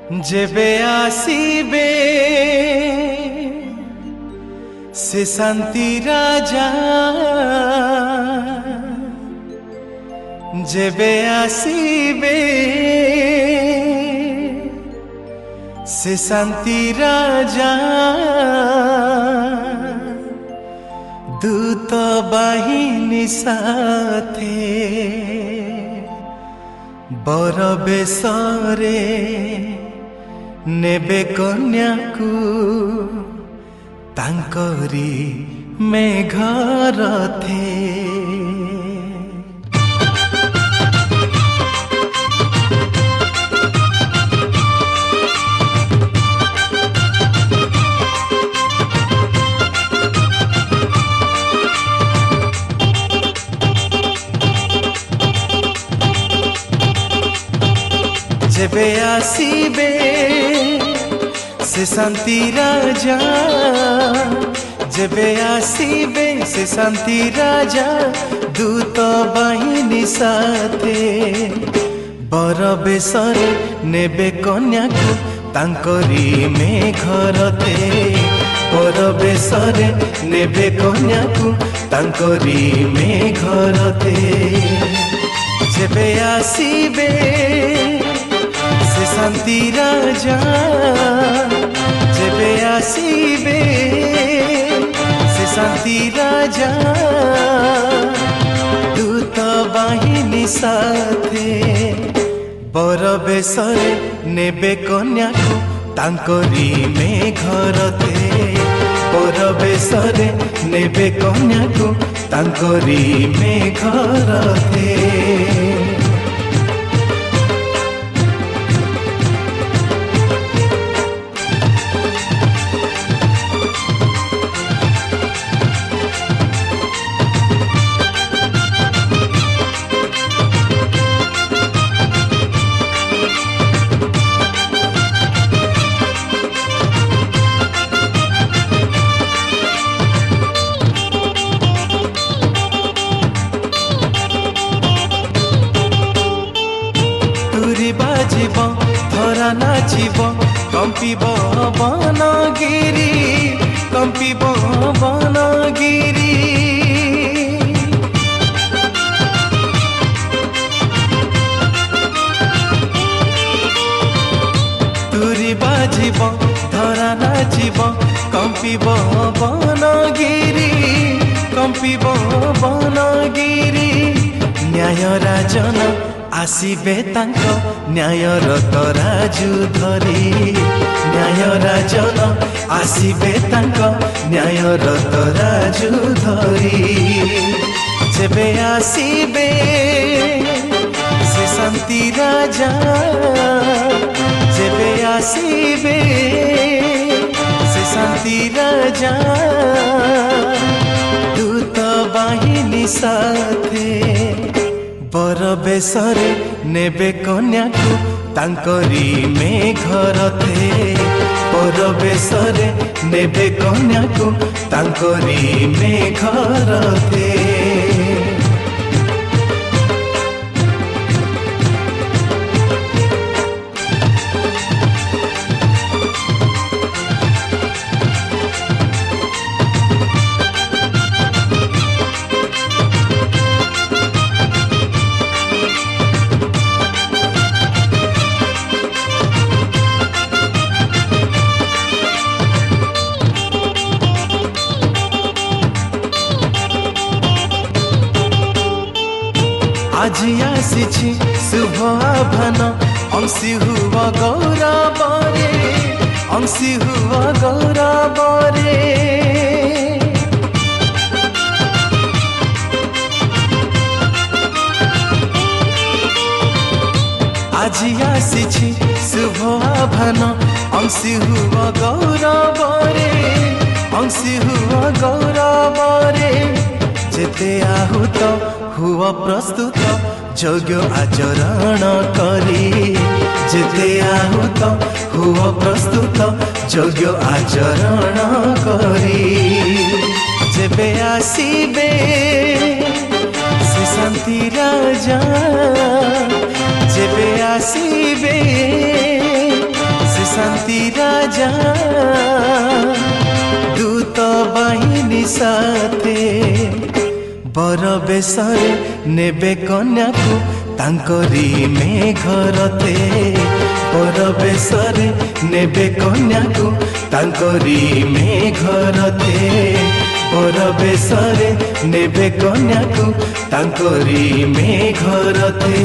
जेबे आसीबे से शांति राजा, जेबे आसीबे से शांति राजा, दूत बाहिनी साथे बर बेसरे नेबे कन्या को तांकरी मेघ रथे। जेबे आसीबे से शांति राजा, जेबे आसीबे से शांति राजा, दूत बाहिनी साथे बर बेसरे नेबे कन्या को तांकरी मेघ रथे। बर बेसरे नेबे कन्या को तांकरी मेघ रथे। जेबे आसीबे से शांति राजा, जेबे आसीबे से शांति राजा, दूत बाहिनी साथे बर बेसरे नेबे कन्या को तांकरी मेघ रथे। बर बेसरे नेबे कन्या को तांकरी मेघ रथे। बाजिब धरा नाचिब कंपिब बनगिरी, कंपिब बनगिरी। तुरी बाजिब धरा नाचिब कंपिब बनगिरी, कंपिब बनगिरी। न्याय राजन आसीबे तांक न्यायर तराजु धरी, न्याय राजन आसीबे तांक न्यायर तराजु धरी। जेबे आसीबे से शांति राजा, जेबे आसीबे से शांति राजा, दूत बाहिनी साथे बर बेसरे नेबे कन्या को तांकरी मेघ रथे। बर बेसरे नेबे कन्या को तांकरी मेघ रथे। আজি आसी शुभ आभान अंशी हुआ गौरव रे, अंशी हुआ गौरव रे। আজি आसी शुभ आभान अंशी हुआ गौरव रे, अंशी हुआ गौरव रे। जेते आहुत हुआ प्रस्तुत यज्ञ आचरण करी, जेते आहुत हुआ प्रस्तुत यज्ञ आचरण करी। जेबे आसीबे से शांति राजा, जेबे आसीबे राजा दूत बाहिनी साथे बर बेशरे नेबे कन्या को तांकरी मेघरते बर बेशरे नेबे कन्या को तांकरी मेघरते बर बेशरे नेबे कन्या को तांकरी मेघरते।